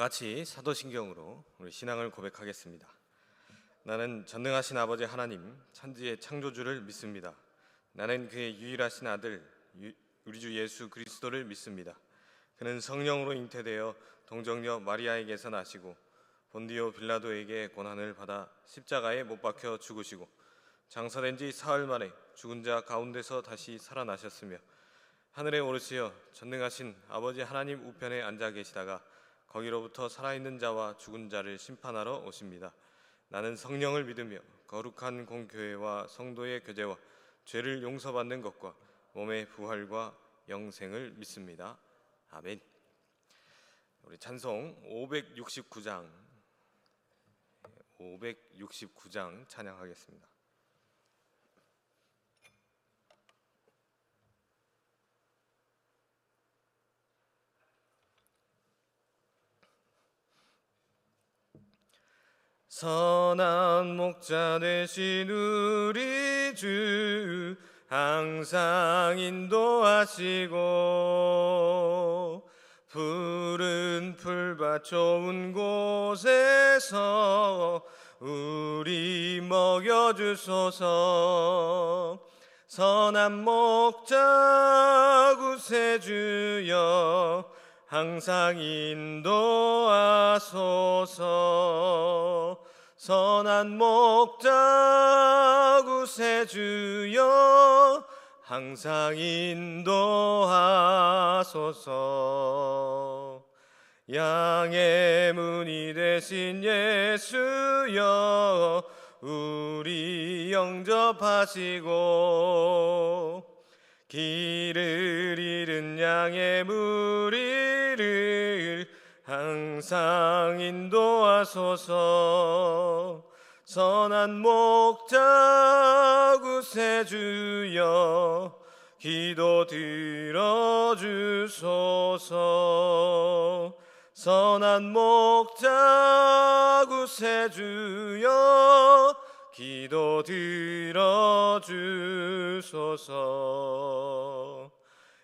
같이 사도신경으로 우리 신앙을 고백하겠습니다. 나는 전능하신 아버지 하나님, 천지의 창조주를 믿습니다. 나는 그의 유일하신 아들, 우리 주 예수 그리스도를 믿습니다. 그는 성령으로 잉태되어 동정녀 마리아에게서 나시고 본디오 빌라도에게 고난을 받아 십자가에 못 박혀 죽으시고 장사된 지 사흘 만에 죽은 자 가운데서 다시 살아나셨으며 하늘에 오르시어 전능하신 아버지 하나님 우편에 앉아 계시다가 거기로부터 살아있는 자와 죽은 자를 심판하러 오십니다. 나는 성령을 믿으며 거룩한 공교회와 성도의 교제와 죄를 용서받는 것과 몸의 부활과 영생을 믿습니다. 아멘. 우리 찬송 569장 찬양하겠습니다. 선한 목자 되신 우리 주 항상 인도하시고 푸른 풀밭 좋은 곳에서 우리 먹여주소서. 선한 목자 구세주여 항상 인도하소서. 선한 목자 구세주여 항상 인도하소서. 양의 문이 되신 예수여 우리 영접하시고 길을 잃은 양의 무리를 항상 인도하소서. 선한 목자 구세주여 기도 들어주소서. 선한 목자 구세주여 기도 들어주소서.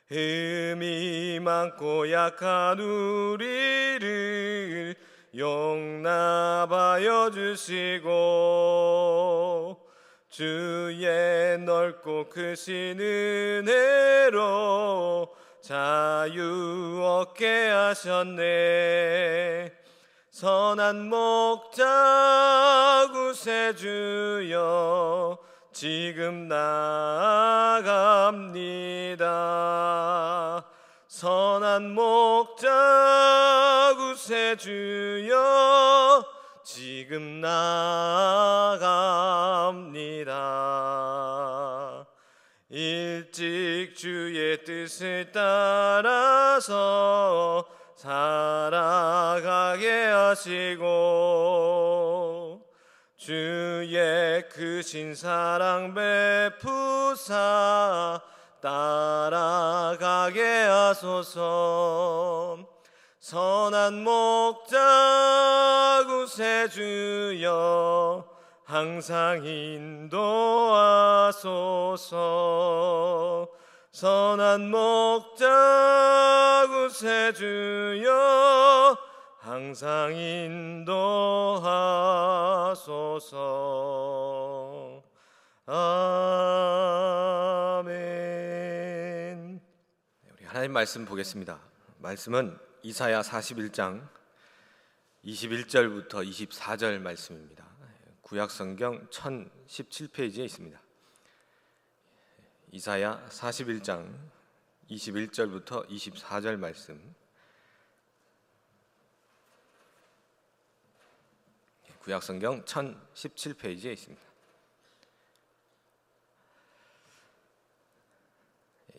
흠이 많고 약한 우리를 용납하여 주시고 주의 넓고 크신 은혜로 자유 얻게 하셨네. 선한 목자 구세주여 지금 나아갑니다. 선한 목자 구세주여 지금 나아갑니다. 일찍 주의 뜻을 따라서 살아가게 하시고 주의 크신 사랑 베푸사 따라가게 하소서. 선한 목자 구세주여 항상 인도하소서. 선한 목자 구세주여 항상 인도하소서. 아멘. 우리 하나님 말씀 보겠습니다. 말씀은 이사야 41장 21절부터 24절 말씀입니다. 구약성경 1017페이지에 있습니다. 이사야 41장 21절부터 24절 말씀, 구약성경 1017페이지에 있습니다.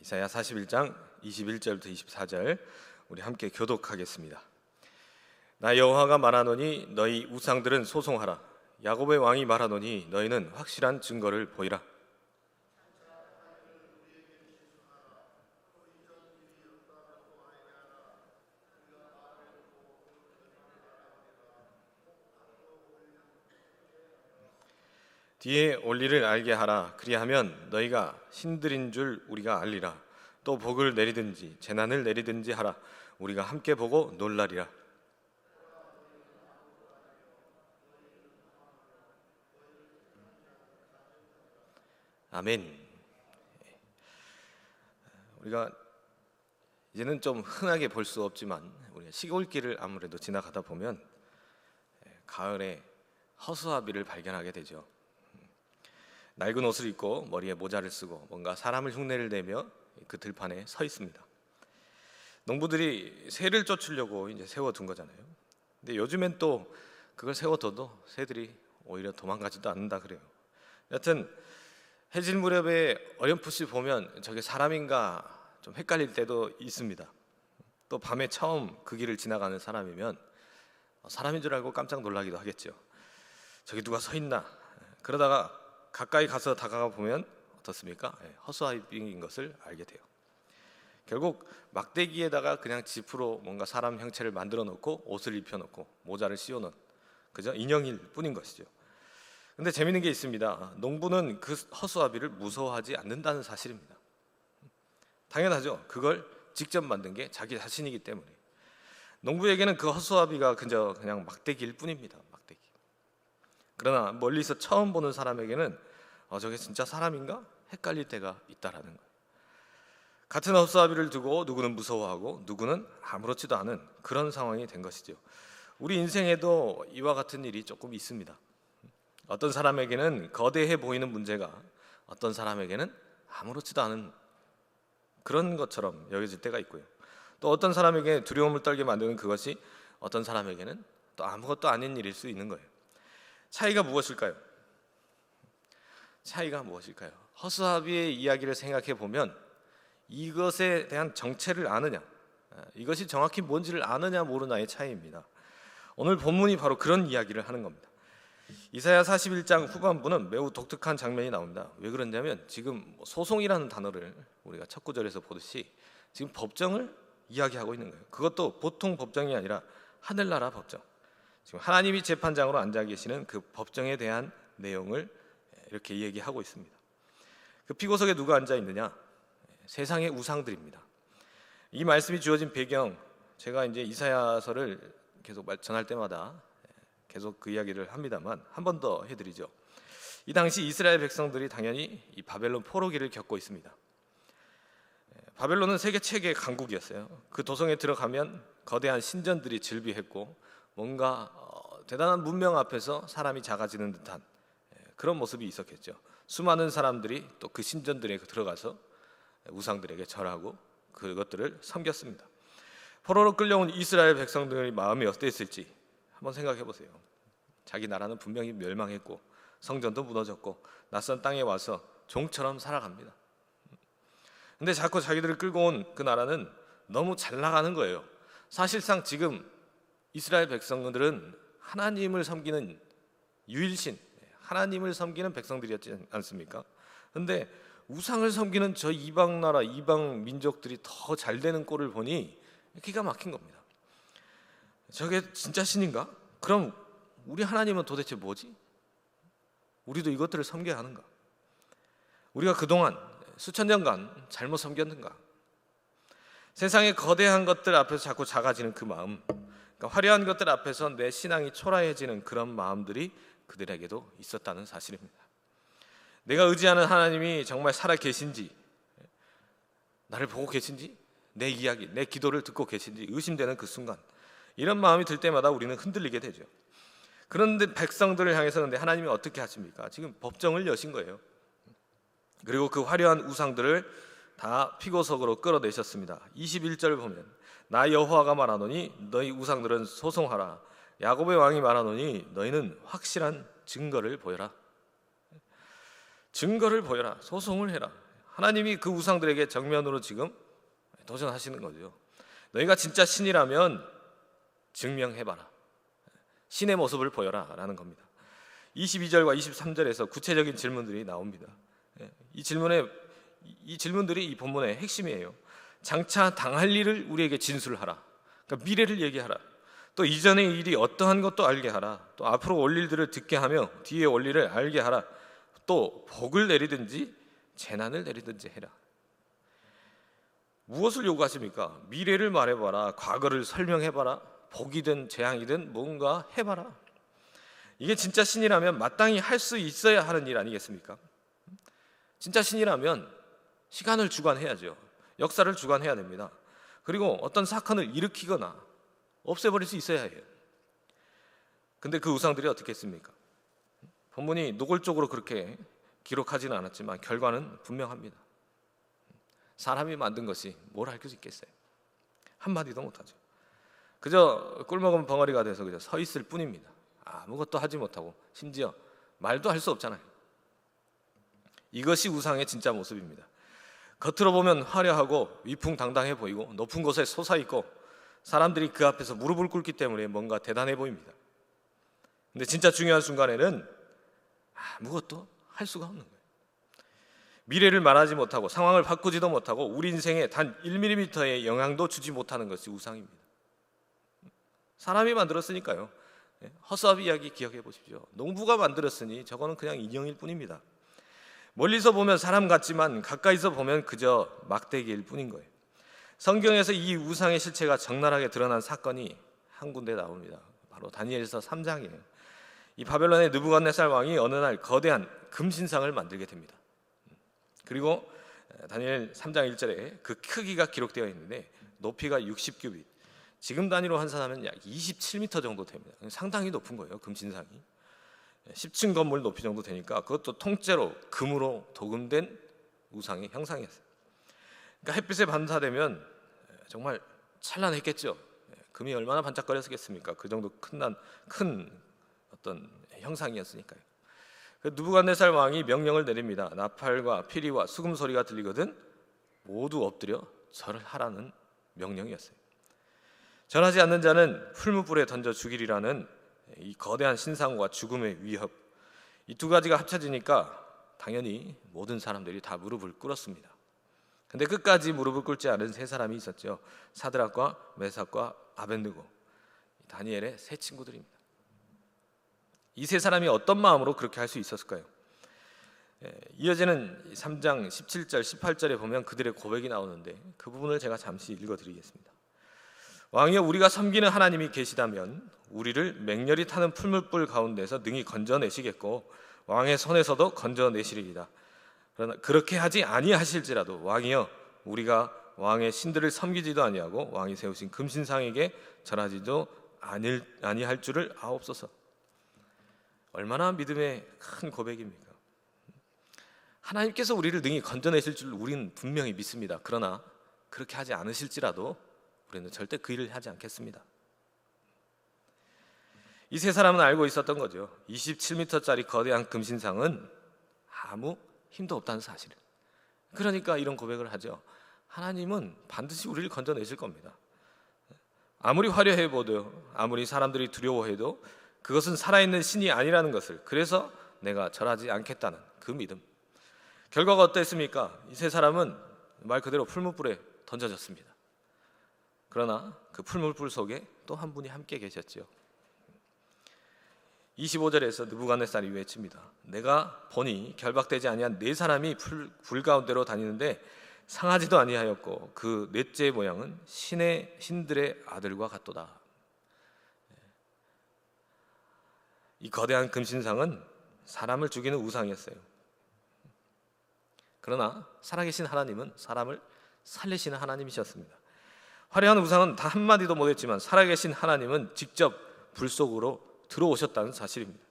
이사야 41장 21절부터 24절 우리 함께 교독하겠습니다. 나 여호와가 말하노니 너희 우상들은 소송하라. 야곱의 왕이 말하노니 너희는 확실한 증거를 보이라. 뒤에 올리를 알게 하라. 그리하면 너희가 신들인 줄 우리가 알리라. 또 복을 내리든지 재난을 내리든지 하라. 우리가 함께 보고 놀라리라. 아멘. 우리가 이제는 좀 흔하게 볼 수 없지만 우리가 시골길을 아무래도 지나가다 보면 가을에 허수아비를 발견하게 되죠. 낡은 옷을 입고 머리에 모자를 쓰고 뭔가 사람을 흉내를 내며 그 들판에 서 있습니다. 농부들이 새를 쫓으려고 이제 세워둔 거잖아요. 근데 요즘엔 또 그걸 세워둬도 새들이 오히려 도망가지도 않는다 그래요. 여튼 해질 무렵에 어렴풋이 보면 저게 사람인가 좀 헷갈릴 때도 있습니다. 또 밤에 처음 그 길을 지나가는 사람이면 사람인 줄 알고 깜짝 놀라기도 하겠죠. 저기 누가 서 있나? 그러다가 가까이 가서 다가가 보면 어떻습니까? 허수아비인 것을 알게 돼요. 결국 막대기에다가 그냥 지프로 뭔가 사람 형체를 만들어 놓고 옷을 입혀 놓고 모자를 씌워 놓은 그저 인형일 뿐인 것이죠. 근데 재밌는 게 있습니다. 농부는 그 허수아비를 무서워하지 않는다는 사실입니다. 당연하죠. 그걸 직접 만든 게 자기 자신이기 때문에. 농부에게는 그 허수아비가 그냥 막대기일 뿐입니다. 막대기. 그러나 멀리서 처음 보는 사람에게는 저게 진짜 사람인가? 헷갈릴 때가 있다라는 거예요. 같은 허수아비를 두고 누구는 무서워하고 누구는 아무렇지도 않은 그런 상황이 된 것이죠. 우리 인생에도 이와 같은 일이 조금 있습니다. 어떤 사람에게는 거대해 보이는 문제가 어떤 사람에게는 아무렇지도 않은 그런 것처럼 여겨질 때가 있고요. 또 어떤 사람에게 두려움을 떨게 만드는 그것이 어떤 사람에게는 또 아무것도 아닌 일일 수 있는 거예요. 차이가 무엇일까요? 차이가 무엇일까요? 허수아비의 이야기를 생각해 보면 이것에 대한 정체를 아느냐, 이것이 정확히 뭔지를 아느냐 모르냐의 차이입니다. 오늘 본문이 바로 그런 이야기를 하는 겁니다. 이사야 41장 후반부는 매우 독특한 장면이 나옵니다. 왜 그러냐면 지금 소송이라는 단어를 우리가 첫 구절에서 보듯이 지금 법정을 이야기하고 있는 거예요. 그것도 보통 법정이 아니라 하늘나라 법정. 지금 하나님이 재판장으로 앉아 계시는 그 법정에 대한 내용을 이렇게 얘기하고 있습니다. 그 피고석에 누가 앉아 있느냐? 세상의 우상들입니다. 이 말씀이 주어진 배경, 제가 이제 이사야서를 계속 전할 때마다 계속 그 이야기를 합니다만 한 번 더 해드리죠. 이 당시 이스라엘 백성들이 당연히 이 바벨론 포로기를 겪고 있습니다. 바벨론은 세계 최고의 강국이었어요. 그 도성에 들어가면 거대한 신전들이 즐비했고 뭔가 대단한 문명 앞에서 사람이 작아지는 듯한 그런 모습이 있었겠죠. 수많은 사람들이 또 그 신전들에 들어가서 우상들에게 절하고 그것들을 섬겼습니다. 포로로 끌려온 이스라엘 백성들의 마음이 어땠을지 한번 생각해 보세요. 자기 나라는 분명히 멸망했고 성전도 무너졌고 낯선 땅에 와서 종처럼 살아갑니다. 근데 자꾸 자기들을 끌고 온 그 나라는 너무 잘 나가는 거예요. 사실상 지금 이스라엘 백성들은 하나님을 섬기는 유일신, 하나님을 섬기는 백성들이었지 않습니까? 근데 우상을 섬기는 저 이방 나라, 이방 민족들이 더 잘 되는 꼴을 보니 기가 막힌 겁니다. 저게 진짜 신인가? 그럼 우리 하나님은 도대체 뭐지? 우리도 이것들을 섬겨야 하는가? 우리가 그동안 수천 년간 잘못 섬겼는가? 세상의 거대한 것들 앞에서 자꾸 작아지는 그 마음, 그러니까 화려한 것들 앞에서 내 신앙이 초라해지는 그런 마음들이 그들에게도 있었다는 사실입니다. 내가 의지하는 하나님이 정말 살아 계신지, 나를 보고 계신지, 내 이야기, 내 기도를 듣고 계신지 의심되는 그 순간, 이런 마음이 들 때마다 우리는 흔들리게 되죠. 그런데 백성들을 향해서 근데 하나님이 어떻게 하십니까? 지금 법정을 여신 거예요. 그리고 그 화려한 우상들을 다 피고석으로 끌어내셨습니다. 21절 보면 나 여호와가 말하노니 너희 우상들은 소송하라. 야곱의 왕이 말하노니 너희는 확실한 증거를 보여라. 증거를 보여라. 소송을 해라. 하나님이 그 우상들에게 정면으로 지금 도전하시는 거죠. 너희가 진짜 신이라면 증명해봐라. 신의 모습을 보여라 라는 겁니다. 22절과 23절에서 구체적인 질문들이 나옵니다. 이 질문들이 이 본문의 핵심이에요. 장차 당할 일을 우리에게 진술하라. 그러니까 미래를 얘기하라. 또 이전의 일이 어떠한 것도 알게 하라. 또 앞으로 올 일들을 듣게 하며 뒤에 올 일을 알게 하라. 또 복을 내리든지 재난을 내리든지 해라. 무엇을 요구하십니까? 미래를 말해봐라. 과거를 설명해봐라. 복이든 재앙이든 뭔가 해봐라. 이게 진짜 신이라면 마땅히 할 수 있어야 하는 일 아니겠습니까? 진짜 신이라면 시간을 주관해야죠. 역사를 주관해야 됩니다. 그리고 어떤 사건을 일으키거나 없애버릴 수 있어야 해요. 근데 그 우상들이 어떻게 했습니까? 본문이 노골적으로 그렇게 기록하지는 않았지만 결과는 분명합니다. 사람이 만든 것이 뭘 할 수 있겠어요? 한마디도 못하죠. 그저 꿀먹은 벙어리가 돼서 그저 서 있을 뿐입니다. 아무것도 하지 못하고 심지어 말도 할 수 없잖아요. 이것이 우상의 진짜 모습입니다. 겉으로 보면 화려하고 위풍당당해 보이고 높은 곳에 솟아있고 사람들이 그 앞에서 무릎을 꿇기 때문에 뭔가 대단해 보입니다. 근데 진짜 중요한 순간에는 아무것도 할 수가 없는 거예요. 미래를 말하지 못하고 상황을 바꾸지도 못하고 우리 인생에 단 1mm의 영향도 주지 못하는 것이 우상입니다. 사람이 만들었으니까요. 허수아비 이야기 기억해 보십시오. 농부가 만들었으니 저거는 그냥 인형일 뿐입니다. 멀리서 보면 사람 같지만 가까이서 보면 그저 막대기일 뿐인 거예요. 성경에서 이 우상의 실체가 적나라하게 드러난 사건이 한 군데 나옵니다. 바로 다니엘서 3장이에요. 이 바벨론의 느부갓네살 왕이 어느 날 거대한 금신상을 만들게 됩니다. 그리고 다니엘 3장 1절에 그 크기가 기록되어 있는데 높이가 60규빗, 지금 단위로 환산하면 약 27m 정도 됩니다. 상당히 높은 거예요. 금신상이 10층 건물 높이 정도 되니까 그것도 통째로 금으로 도금된 우상의 형상이었어요. 그러니까 햇빛에 반사되면 정말 찬란했겠죠. 금이 얼마나 반짝거렸겠습니까? 그 정도 큰 어떤 형상이었으니까요. 그 느부갓네살 왕이 명령을 내립니다. 나팔과 피리와 수금 소리가 들리거든 모두 엎드려 절을 하라는 명령이었어요. 절하지 않는 자는 풀무불에 던져 죽이리라는 이 거대한 신상과 죽음의 위협, 이 두 가지가 합쳐지니까 당연히 모든 사람들이 다 무릎을 꿇었습니다. 근데 끝까지 무릎을 꿇지 않은 세 사람이 있었죠. 사드락과 메삭과 아벳느고, 다니엘의 세 친구들입니다. 이 세 사람이 어떤 마음으로 그렇게 할 수 있었을까요? 이어지는 3장 17절 18절에 보면 그들의 고백이 나오는데 그 부분을 제가 잠시 읽어드리겠습니다. 왕이여, 우리가 섬기는 하나님이 계시다면 우리를 맹렬히 타는 풀무불 가운데서 능히 건져내시겠고 왕의 손에서도 건져내시리이다. 그러나 그렇게 하지 아니하실지라도 왕이여, 우리가 왕의 신들을 섬기지도 아니하고 왕이 세우신 금신상에게 절하지도 아니할 줄을 아옵소서. 얼마나 믿음의 큰 고백입니까? 하나님께서 우리를 능히 건져내실 줄 우리는 분명히 믿습니다. 그러나 그렇게 하지 않으실지라도 우리는 절대 그 일을 하지 않겠습니다. 이 세 사람은 알고 있었던 거죠. 27m짜리 거대한 금신상은 아무 힘도 없다는 사실을. 그러니까 이런 고백을 하죠. 하나님은 반드시 우리를 건져내실 겁니다. 아무리 화려해 보도, 아무리 사람들이 두려워해도 그것은 살아있는 신이 아니라는 것을, 그래서 내가 절하지 않겠다는 그 믿음. 결과가 어땠습니까? 이 세 사람은 말 그대로 풀무불에 던져졌습니다. 그러나 그 풀무불 속에 또 한 분이 함께 계셨죠. 25절에서 느부갓네살이 외칩니다. 내가 보니 결박되지 아니한 네 사람이 불 가운데로 다니는데 상하지도 아니하였고 그 넷째의 모양은 신들의 아들과 같도다. 이 거대한 금신상은 사람을 죽이는 우상이었어요. 그러나 살아계신 하나님은 사람을 살리시는 하나님이셨습니다. 화려한 우상은 단 한마디도 못했지만 살아계신 하나님은 직접 불 속으로 들어오셨다는 사실입니다.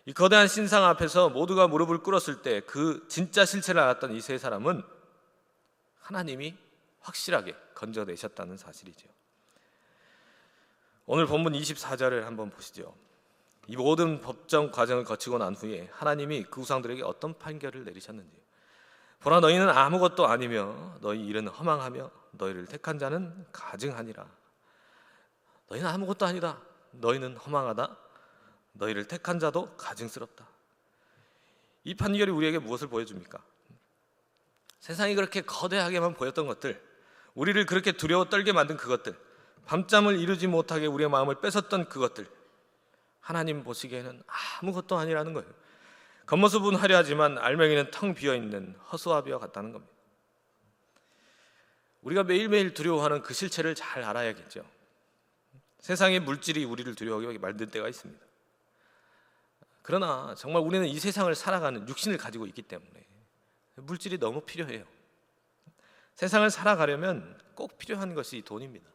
이 거대한 신상 앞에서 모두가 무릎을 꿇었을 때 그 진짜 실체를 알았던 이 세 사람은 하나님이 확실하게 건져내셨다는 사실이죠. 오늘 본문 24절을 한번 보시죠. 이 모든 법정 과정을 거치고 난 후에 하나님이 그 우상들에게 어떤 판결을 내리셨는지. 보라, 너희는 아무것도 아니며 너희 일은 허망하며 너희를 택한 자는 가증하니라. 너희는 아무것도 아니다. 너희는 허망하다. 너희를 택한 자도 가증스럽다. 이 판결이 우리에게 무엇을 보여줍니까? 세상이 그렇게 거대하게만 보였던 것들, 우리를 그렇게 두려워 떨게 만든 그것들, 밤잠을 이루지 못하게 우리의 마음을 뺏었던 그것들, 하나님 보시기에는 아무것도 아니라는 거예요. 겉모습은 화려하지만 알맹이는 텅 비어있는 허수아비와 같다는 겁니다. 우리가 매일매일 두려워하는 그 실체를 잘 알아야겠죠. 세상의 물질이 우리를 두려워하게 만들 때가 있습니다. 그러나 정말 우리는 이 세상을 살아가는 육신을 가지고 있기 때문에 물질이 너무 필요해요. 세상을 살아가려면 꼭 필요한 것이 돈입니다.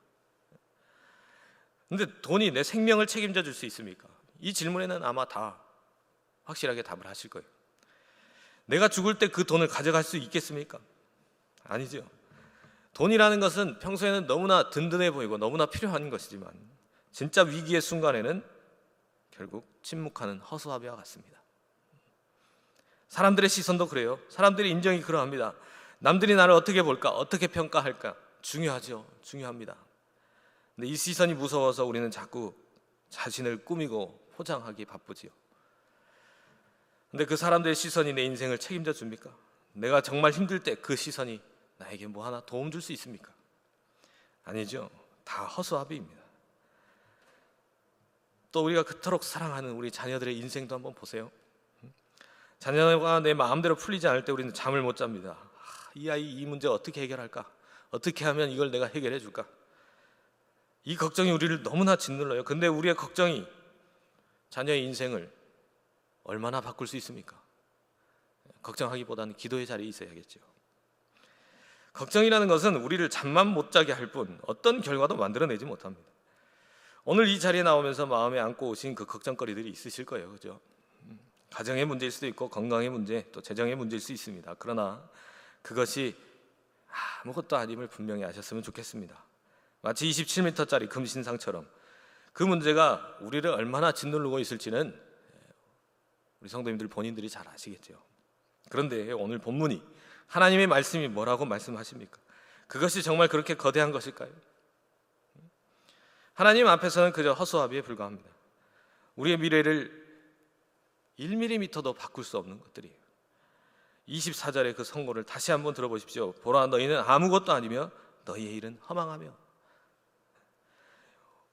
근데 돈이 내 생명을 책임져 줄 수 있습니까? 이 질문에는 아마 다 확실하게 답을 하실 거예요. 내가 죽을 때 그 돈을 가져갈 수 있겠습니까? 아니죠. 돈이라는 것은 평소에는 너무나 든든해 보이고 너무나 필요한 것이지만 진짜 위기의 순간에는 결국 침묵하는 허수아비와 같습니다. 사람들의 시선도 그래요. 사람들의 인정이 그러합니다. 남들이 나를 어떻게 볼까? 어떻게 평가할까? 중요하죠. 중요합니다. 근데 이 시선이 무서워서 우리는 자꾸 자신을 꾸미고 포장하기 바쁘지요. 근데 그 사람들의 시선이 내 인생을 책임져 줍니까? 내가 정말 힘들 때 그 시선이 나에게 뭐 하나 도움 줄 수 있습니까? 아니죠. 다 허수아비입니다. 또 우리가 그토록 사랑하는 우리 자녀들의 인생도 한번 보세요. 자녀가 내 마음대로 풀리지 않을 때 우리는 잠을 못 잡니다. 이 아이 이 문제 어떻게 해결할까? 어떻게 하면 이걸 내가 해결해 줄까? 이 걱정이 우리를 너무나 짓눌러요. 근데 우리의 걱정이 자녀의 인생을 얼마나 바꿀 수 있습니까? 걱정하기보다는 기도의 자리에 있어야겠죠. 걱정이라는 것은 우리를 잠만 못 자게 할 뿐 어떤 결과도 만들어내지 못합니다. 오늘 이 자리에 나오면서 마음에 안고 오신 그 걱정거리들이 있으실 거예요. 그죠? 가정의 문제일 수도 있고 건강의 문제, 또 재정의 문제일 수 있습니다. 그러나 그것이 아무것도 아님을 분명히 아셨으면 좋겠습니다. 마치 27m짜리 금신상처럼 그 문제가 우리를 얼마나 짓누르고 있을지는 우리 성도님들 본인들이 잘 아시겠죠. 그런데 오늘 본문이 하나님의 말씀이 뭐라고 말씀하십니까? 그것이 정말 그렇게 거대한 것일까요? 하나님 앞에서는 그저 허수아비에 불과합니다. 우리의 미래를 1mm도 바꿀 수 없는 것들이에요. 24절의 그 선고를 다시 한번 들어보십시오. 보라, 너희는 아무것도 아니며 너희의 일은 허망하며.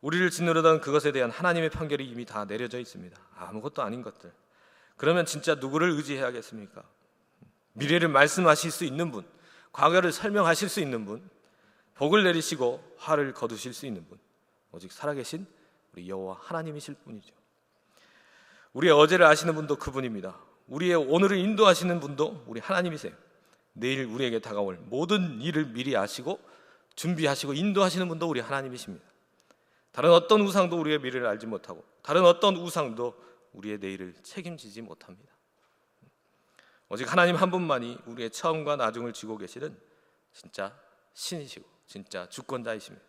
우리를 짓누르던 그것에 대한 하나님의 판결이 이미 다 내려져 있습니다. 아무것도 아닌 것들. 그러면 진짜 누구를 의지해야겠습니까? 미래를 말씀하실 수 있는 분, 과거를 설명하실 수 있는 분, 복을 내리시고 화를 거두실 수 있는 분, 오직 살아계신 우리 여호와 하나님이실 뿐이죠. 우리의 어제를 아시는 분도 그분입니다. 우리의 오늘을 인도하시는 분도 우리 하나님이세요. 내일 우리에게 다가올 모든 일을 미리 아시고 준비하시고 인도하시는 분도 우리 하나님이십니다. 다른 어떤 우상도 우리의 미래를 알지 못하고 다른 어떤 우상도 우리의 내일을 책임지지 못합니다. 오직 하나님 한 분만이 우리의 처음과 나중을 쥐고 계시는 진짜 신이시고 진짜 주권자이십니다.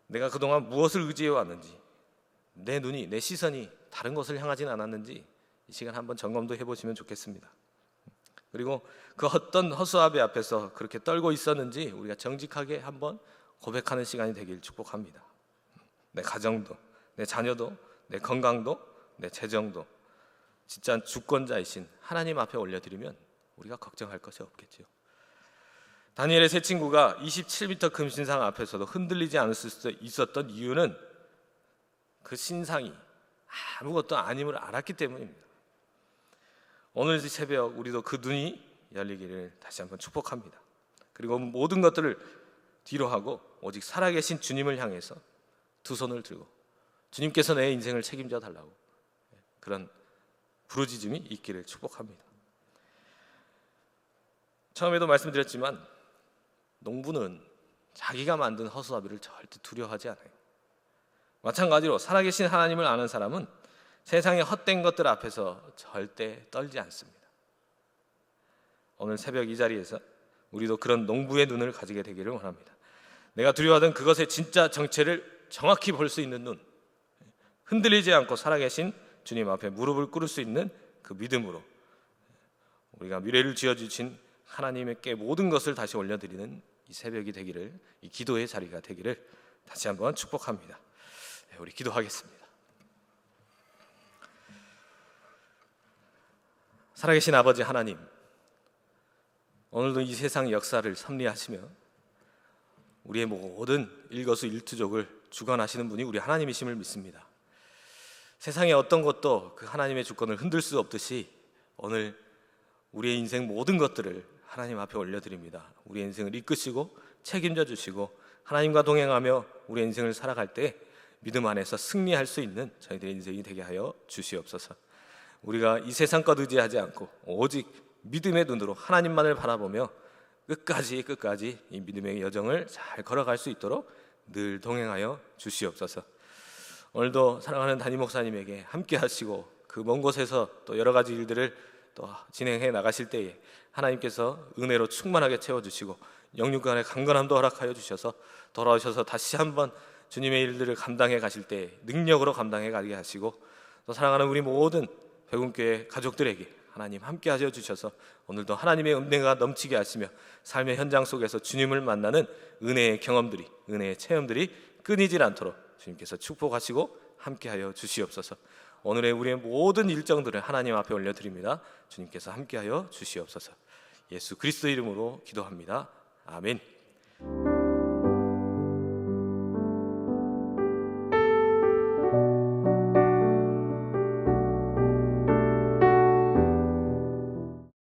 내가 그동안 무엇을 의지해 왔는지, 내 눈이, 내 시선이 다른 것을 향하진 않았는지 이 시간 한번 점검도 해보시면 좋겠습니다. 그리고 그 어떤 허수아비 앞에서 그렇게 떨고 있었는지 우리가 정직하게 한번 고백하는 시간이 되길 축복합니다. 내 가정도, 내 자녀도, 내 건강도, 내 재정도 진짜 주권자이신 하나님 앞에 올려드리면 우리가 걱정할 것이 없겠죠. 다니엘의 세 친구가 27m 금신상 앞에서도 흔들리지 않을 수 있었던 이유는 그 신상이 아무것도 아님을 알았기 때문입니다. 오늘 새벽 우리도 그 눈이 열리기를 다시 한번 축복합니다. 그리고 모든 것들을 뒤로 하고 오직 살아계신 주님을 향해서 두 손을 들고 주님께서 내 인생을 책임져 달라고 그런 부르짖음이 있기를 축복합니다. 처음에도 말씀드렸지만 농부는 자기가 만든 허수아비를 절대 두려워하지 않아요. 마찬가지로 살아계신 하나님을 아는 사람은 세상의 헛된 것들 앞에서 절대 떨지 않습니다. 오늘 새벽 이 자리에서 우리도 그런 농부의 눈을 가지게 되기를 원합니다. 내가 두려워하던 그것의 진짜 정체를 정확히 볼 수 있는 눈, 흔들리지 않고 살아계신 주님 앞에 무릎을 꿇을 수 있는 그 믿음으로 우리가 미래를 지어주신 하나님께 모든 것을 다시 올려드리는 이 새벽이 되기를, 이 기도의 자리가 되기를 다시 한번 축복합니다. 우리 기도하겠습니다. 살아계신 아버지 하나님, 오늘도 이 세상 역사를 섭리하시며 우리의 모든 일거수일투족을 주관하시는 분이 우리 하나님이심을 믿습니다. 세상의 어떤 것도 그 하나님의 주권을 흔들 수 없듯이 오늘 우리의 인생 모든 것들을 하나님 앞에 올려드립니다. 우리의 인생을 이끄시고 책임져 주시고 하나님과 동행하며 우리의 인생을 살아갈 때 믿음 안에서 승리할 수 있는 저희들의 인생이 되게 하여 주시옵소서. 우리가 이 세상 것 의지하지 않고 오직 믿음의 눈으로 하나님만을 바라보며 끝까지 이 믿음의 여정을 잘 걸어갈 수 있도록 늘 동행하여 주시옵소서. 오늘도 사랑하는 담임 목사님에게 함께 하시고 그 먼 곳에서 또 여러 가지 일들을 또 진행해 나가실 때에 하나님께서 은혜로 충만하게 채워주시고 영육간의 강건함도 허락하여 주셔서 돌아오셔서 다시 한번 주님의 일들을 감당해 가실 때 능력으로 감당해 가게 하시고, 또 사랑하는 우리 모든 백운교회 가족들에게 하나님 함께 하셔 주셔서 오늘도 하나님의 은혜가 넘치게 하시며 삶의 현장 속에서 주님을 만나는 은혜의 경험들이, 은혜의 체험들이 끊이질 않도록 주님께서 축복하시고 함께하여 주시옵소서. 오늘의 우리의 모든 일정들을 하나님 앞에 올려드립니다. 주님께서 함께하여 주시옵소서. 예수 그리스도 이름으로 기도합니다. 아멘.